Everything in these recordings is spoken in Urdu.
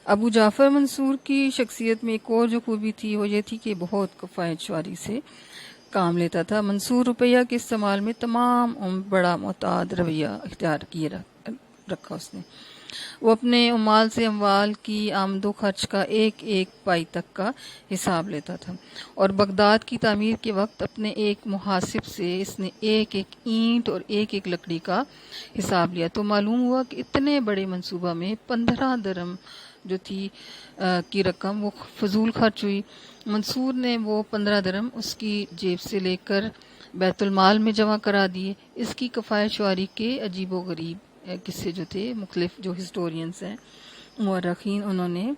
ابو جعفر منصور کی شخصیت میں ایک اور جو خوبی تھی وہ یہ تھی کہ بہت کفایت شعاری سے کام لیتا تھا۔ منصور روپیہ کے استعمال میں تمام بڑا محتاط رویہ اختیار کیے رکھا اس نے۔ وہ اپنے عمال سے اموال کی آمد و خرچ کا ایک ایک پائی تک کا حساب لیتا تھا، اور بغداد کی تعمیر کے وقت اپنے ایک محاسب سے اس نے ایک ایک اینٹ اور ایک ایک لکڑی کا حساب لیا، تو معلوم ہوا کہ اتنے بڑے منصوبہ میں 15 درم جو تھی کی رقم وہ فضول خرچ ہوئی۔ منصور نے وہ 15 درم اس کی جیب سے لے کر بیت المال میں جمع کرا دیے۔ اس کی کفایت شعاری کے عجیب و غریب قصے جو تھے، مختلف جو ہسٹورینز ہیں، مورخین، انہوں نے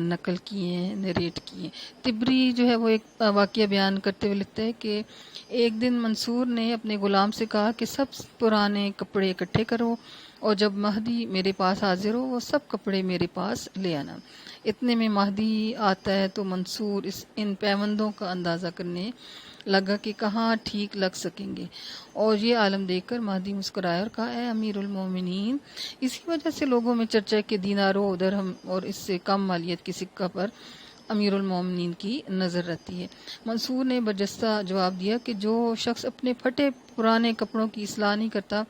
نقل کیے ہیں، نریٹ کیے۔ طبری جو ہے وہ ایک واقعہ بیان کرتے ہوئے لکھتا ہے کہ ایک دن منصور نے اپنے غلام سے کہا کہ سب پرانے کپڑے اکٹھے کرو، اور جب مہدی میرے پاس حاضر ہو وہ سب کپڑے میرے پاس لے آنا۔ اتنے میں مہدی آتا ہے تو منصور ان پیوندوں کا اندازہ کرنے لگا کہ کہاں ٹھیک لگ سکیں گے، اور یہ عالم دیکھ کر مہدی مسکرایا اور کہا، اے امیر المومنین، اسی وجہ سے لوگوں میں چرچا ہے کہ دیناروں درہم اور اس سے کم مالیت کی سکہ پر امیر المومنین کی نظر رہتی ہے۔ منصور نے برجستہ جواب دیا کہ جو شخص اپنے پھٹے پرانے کپڑوں کی اصلاح نہیں کرتا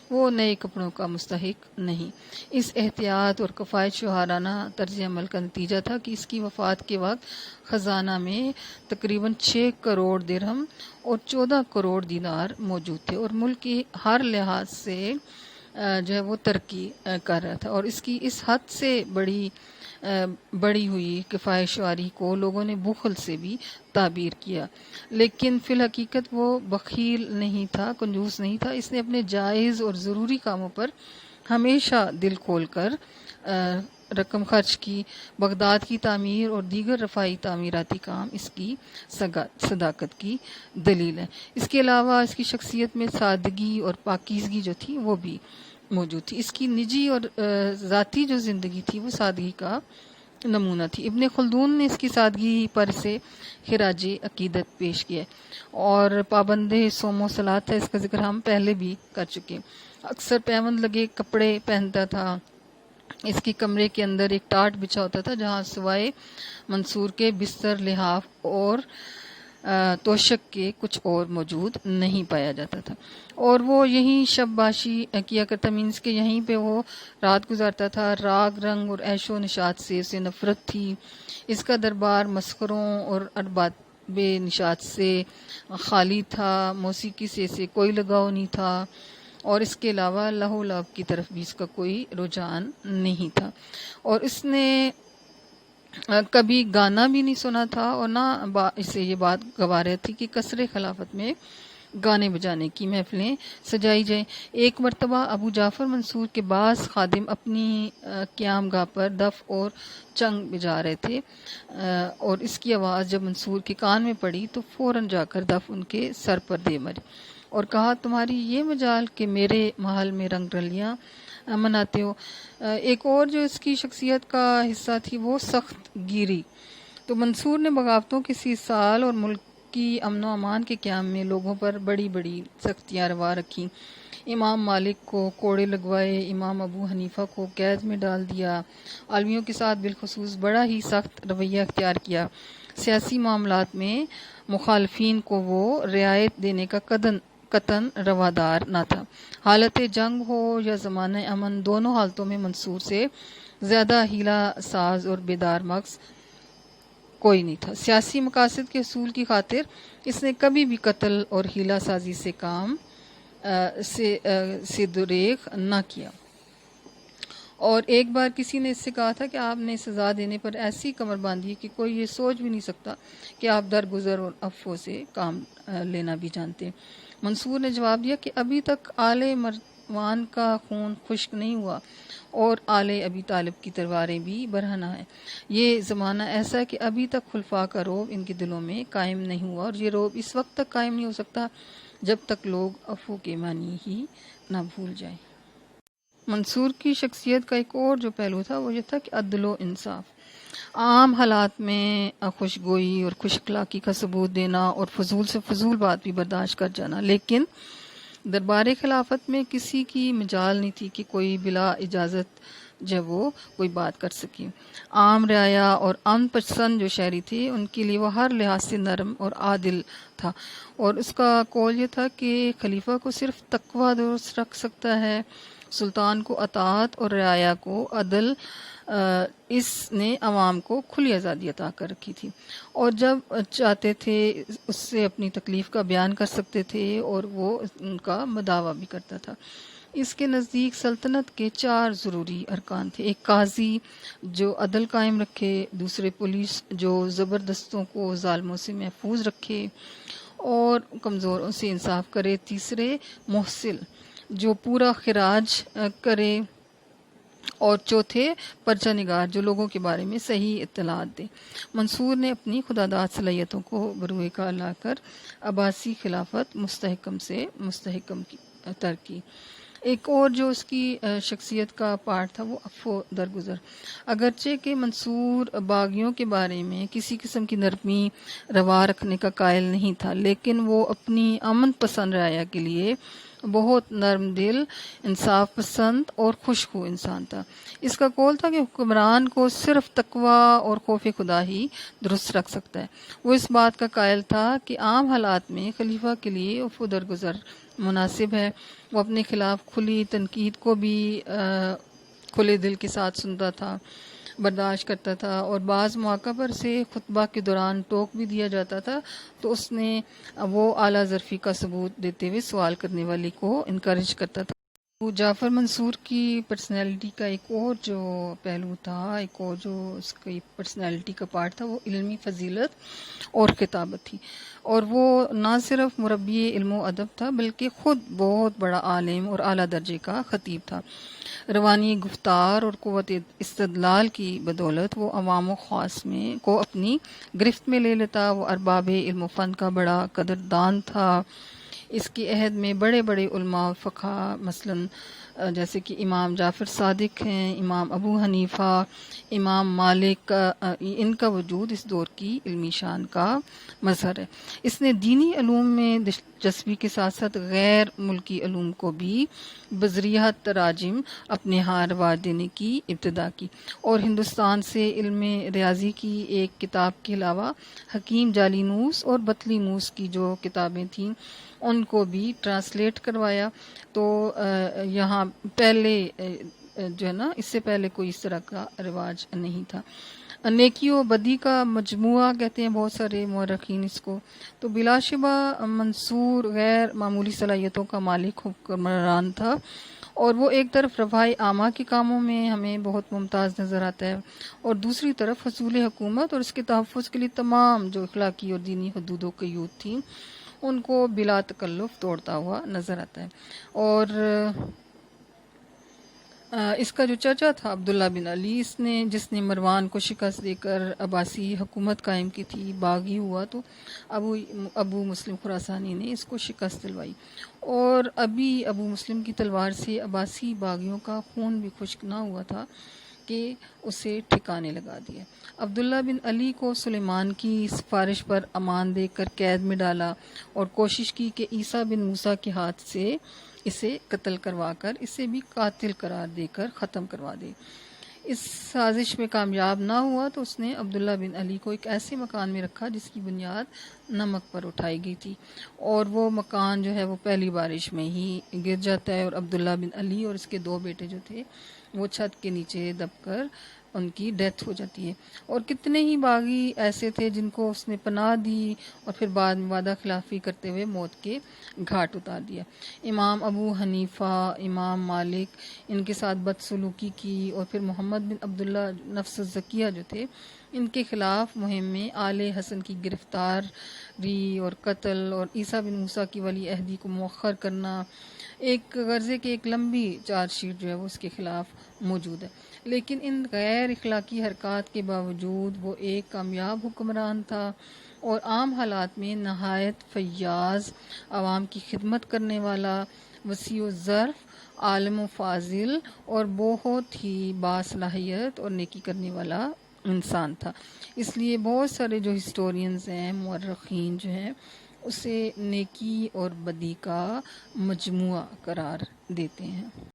وہ نئے کپڑوں کا مستحق نہیں۔ اس احتیاط اور کفایت شعرانہ طرز عمل کا نتیجہ تھا کہ اس کی وفات کے وقت خزانہ میں تقریباً 6 کروڑ درہم اور 14 کروڑ دینار موجود تھے، اور ملک کی ہر لحاظ سے جو ہے وہ ترقی کر رہا تھا، اور اس کی اس حد سے بڑی ہوئی کفایت شعاری کو لوگوں نے بخل سے بھی تعبیر کیا، لیکن فی الحقیقت وہ بخیل نہیں تھا، کنجوس نہیں تھا۔ اس نے اپنے جائز اور ضروری کاموں پر ہمیشہ دل کھول کر رقم خرچ کی۔ بغداد کی تعمیر اور دیگر رفاہی تعمیراتی کام اس کی صداقت کی دلیل ہے۔ اس کے علاوہ اس کی شخصیت میں سادگی اور پاکیزگی جو تھی وہ بھی موجود تھی۔ اس کی نجی اور ذاتی جو زندگی تھی وہ سادگی کا نمونہ تھی۔ ابن خلدون نے اس کی سادگی پر اسے خراج عقیدت پیش کیا، اور پابند صوم و صلات ہے، اس کا ذکر ہم پہلے بھی کر چکے۔ اکثر پیوند لگے کپڑے پہنتا تھا۔ اس کے کمرے کے اندر ایک ٹاٹ بچھا ہوتا تھا جہاں سوائے منصور کے بستر، لحاف اور توشک کے کچھ اور موجود نہیں پایا جاتا تھا، اور وہ یہیں شب باشی کیا کرتا، مینس کہ یہیں پہ وہ رات گزارتا تھا۔ راگ رنگ اور عیش و نشاط سے اسے نفرت تھی۔ اس کا دربار مسخروں اور ارباب نشاط سے خالی تھا، موسیقی سے اسے کوئی لگاؤ نہیں تھا، اور اس کے علاوہ لہو و لعب کی طرف بھی اس کا کوئی رجحان نہیں تھا، اور اس نے کبھی گانا بھی نہیں سنا تھا، اور نہ اسے یہ بات گوارا تھی کہ قصر خلافت میں گانے بجانے کی محفلیں سجائی جائیں۔ ایک مرتبہ ابو جعفر منصور کے بعض خادم اپنی قیام گاہ پر دف اور چنگ بجا رہے تھے، اور اس کی آواز جب منصور کے کان میں پڑی تو فوراً جا کر دف ان کے سر پر دے ماری، اور کہا، تمہاری یہ مجال کہ میرے محل میں رنگ رلیاں مناتے ہو۔ ایک اور جو اس کی شخصیت کا حصہ تھی وہ سخت گیری۔ تو منصور نے بغاوتوں کے 30 سال اور ملک کی امن و امان کے قیام میں لوگوں پر بڑی بڑی سختیاں روا رکھی۔ امام مالک کو کوڑے لگوائے، امام ابو حنیفہ کو قید میں ڈال دیا، عالمیوں کے ساتھ بالخصوص بڑا ہی سخت رویہ اختیار کیا۔ سیاسی معاملات میں مخالفین کو وہ رعایت دینے کا قطعاً روادار نہ تھا۔ حالت جنگ ہو یا زمانہ امن، دونوں حالتوں میں منصور سے زیادہ حیلہ ساز اور بیدار مغز کوئی نہیں تھا۔ سیاسی مقاصد کے حصول کی خاطر اس نے کبھی بھی قتل اور حیلہ سازی سے کام سے دریغ نہ کیا، اور ایک بار کسی نے اس سے کہا تھا کہ آپ نے سزا دینے پر ایسی کمر باندھی کہ کوئی یہ سوچ بھی نہیں سکتا کہ آپ درگزر اور عفو سے کام لینا بھی جانتے۔ منصور نے جواب دیا کہ ابھی تک آل مروان کا خون خشک نہیں ہوا، اور آل ابی طالب کی تلواریں بھی برہنہ ہیں۔ یہ زمانہ ایسا ہے کہ ابھی تک خلفاء کا رعب ان کے دلوں میں قائم نہیں ہوا، اور یہ رعب اس وقت تک قائم نہیں ہو سکتا جب تک لوگ عفو کے معنی ہی نہ بھول جائیں۔ منصور کی شخصیت کا ایک اور جو پہلو تھا وہ یہ تھا کہ عدل و انصاف۔ عام حالات میں خوشگوئی اور خوش اخلاقی کا ثبوت دینا اور فضول سے فضول بات بھی برداشت کر جانا، لیکن دربار خلافت میں کسی کی مجال نہیں تھی کہ کوئی بلا اجازت جب وہ کوئی بات کر سکے۔ عام رعایا اور امن پسند جو شہری تھے ان کے لیے وہ ہر لحاظ سے نرم اور عادل تھا، اور اس کا قول یہ تھا کہ خلیفہ کو صرف تقوی درست رکھ سکتا ہے، سلطان کو اطاعت اور رعایا کو عدل۔ اس نے عوام کو کھلی آزادی عطا کر رکھی تھی، اور جب چاہتے تھے اس سے اپنی تکلیف کا بیان کر سکتے تھے، اور وہ ان کا مداوع بھی کرتا تھا۔ اس کے نزدیک سلطنت کے 4 ضروری ارکان تھے: ایک قاضی جو عدل قائم رکھے، دوسرے پولیس جو زبردستوں کو ظالموں سے محفوظ رکھے اور کمزوروں سے انصاف کرے، تیسرے محصل جو پورا خراج کرے، اور چوتھے پرچہ نگار جو لوگوں کے بارے میں صحیح اطلاعات دے۔ منصور نے اپنی خداداد صلاحیتوں کو بروئے کار لا کر عباسی خلافت مستحکم سے مستحکم تر کی۔ ایک اور جو اس کی شخصیت کا پارٹ تھا وہ عفو درگزر۔ اگرچہ کہ منصور باغیوں کے بارے میں کسی قسم کی نرمی روا رکھنے کا قائل نہیں تھا، لیکن وہ اپنی امن پسند رعایا کے لیے بہت نرم دل، انصاف پسند اور خوش خو انسان تھا۔ اس کا قول تھا کہ حکمران کو صرف تقوی اور خوف خدا ہی درست رکھ سکتا ہے۔ وہ اس بات کا قائل تھا کہ عام حالات میں خلیفہ کے لیے عفو درگزر مناسب ہے۔ وہ اپنے خلاف کھلی تنقید کو بھی کھلے دل کے ساتھ سنتا تھا، برداشت کرتا تھا، اور بعض مواقع پر اسے خطبہ کے دوران ٹوک بھی دیا جاتا تھا تو اس نے وہ اعلیٰ ظرفی کا ثبوت دیتے ہوئے سوال کرنے والی کو انکریج کرتا تھا۔ جعفر منصور کی پرسنالٹی کا ایک اور جو پہلو تھا، ایک اور جو اس کی پرسنالٹی کا پارٹ تھا، وہ علمی فضیلت اور خطابت تھی، اور وہ نہ صرف مربی علم و ادب تھا بلکہ خود بہت بڑا عالم اور اعلیٰ درجے کا خطیب تھا۔ روانی گفتار اور قوت استدلال کی بدولت وہ عوام و خاص میں کو اپنی گرفت میں لے لیتا۔ وہ ارباب علم و فن کا بڑا قدردان تھا۔ اس کی عہد میں بڑے بڑے علماء و فقہا مثلاً جیسے کہ امام جعفر صادق ہیں، امام ابو حنیفہ، امام مالک، ان کا وجود اس دور کی علمی شان کا مظہر ہے۔ اس نے دینی علوم میں دلچسپی کے ساتھ ساتھ غیر ملکی علوم کو بھی بذریعہ تراجم اپنے ہاں رواج دینے کی ابتدا کی، اور ہندوستان سے علم ریاضی کی ایک کتاب کے علاوہ حکیم جالینوس اور بطلیموس کی جو کتابیں تھیں ان کو بھی ٹرانسلیٹ کروایا۔ تو یہاں پہلے جو ہے نا، اس سے پہلے کوئی اس طرح کا رواج نہیں تھا۔ نیکی و بدی کا مجموعہ کہتے ہیں بہت سارے مورخین اس کو۔ تو بلا شبہ منصور غیر معمولی صلاحیتوں کا مالک حکمران تھا، اور وہ ایک طرف رفاہ عامہ کے کاموں میں ہمیں بہت ممتاز نظر آتا ہے، اور دوسری طرف حصول حکومت اور اس کے تحفظ کے لیے تمام جو اخلاقی اور دینی حدود و قیود تھیں ان کو بلا تکلف توڑتا ہوا نظر آتا ہے۔ اور اس کا جو چچا تھا عبداللہ بن علی، جس نے مروان کو شکست دے کر عباسی حکومت قائم کی تھی، باغی ہوا تو ابو مسلم خراسانی نے اس کو شکست دلوائی، اور ابو مسلم کی تلوار سے عباسی باغیوں کا خون بھی خشک نہ ہوا تھا کہ اسے ٹھکانے لگا دیا۔ عبداللہ بن علی کو سلیمان کی سفارش پر امان دے کر قید میں ڈالا، اور کوشش کی کہ عیسیٰ بن موسیٰ کے ہاتھ سے اسے قتل کروا کر اسے بھی قاتل قرار دے کر ختم کروا دے۔ اس سازش میں کامیاب نہ ہوا تو اس نے عبداللہ بن علی کو ایک ایسے مکان میں رکھا جس کی بنیاد نمک پر اٹھائی گئی تھی، اور وہ مکان جو ہے وہ پہلی بارش میں ہی گر جاتا ہے، اور عبداللہ بن علی اور اس کے 2 بیٹے جو تھے وہ چھت کے نیچے دب کر ان کی ڈیتھ ہو جاتی ہے۔ اور کتنے ہی باغی ایسے تھے جن کو اس نے پناہ دی اور پھر بعد میں وعدہ خلافی کرتے ہوئے موت کے گھاٹ اتار دیا۔ امام ابو حنیفہ، امام مالک ان کے ساتھ بدسلوکی کی، اور پھر محمد بن عبداللہ نفس الزکیہ جو تھے ان کے خلاف مہم میں آل حسن کی گرفتاری اور قتل، اور عیسیٰ بن موسیٰ کی ولی عہدی کو مؤخر کرنا، ایک غرضے کی ایک لمبی چارج شیٹ جو ہے وہ اس کے خلاف موجود ہے۔ لیکن ان غیر اخلاقی حرکات کے باوجود وہ ایک کامیاب حکمران تھا، اور عام حالات میں نہایت فیاض، عوام کی خدمت کرنے والا، وسیع الظرف، عالم و فاضل، اور بہت ہی باصلاحیت اور نیکی کرنے والا انسان تھا۔ اس لیے بہت سارے جو ہسٹورینز ہیں، مورخین جو ہیں، اسے نیکی اور بدی کا مجموعہ قرار دیتے ہیں۔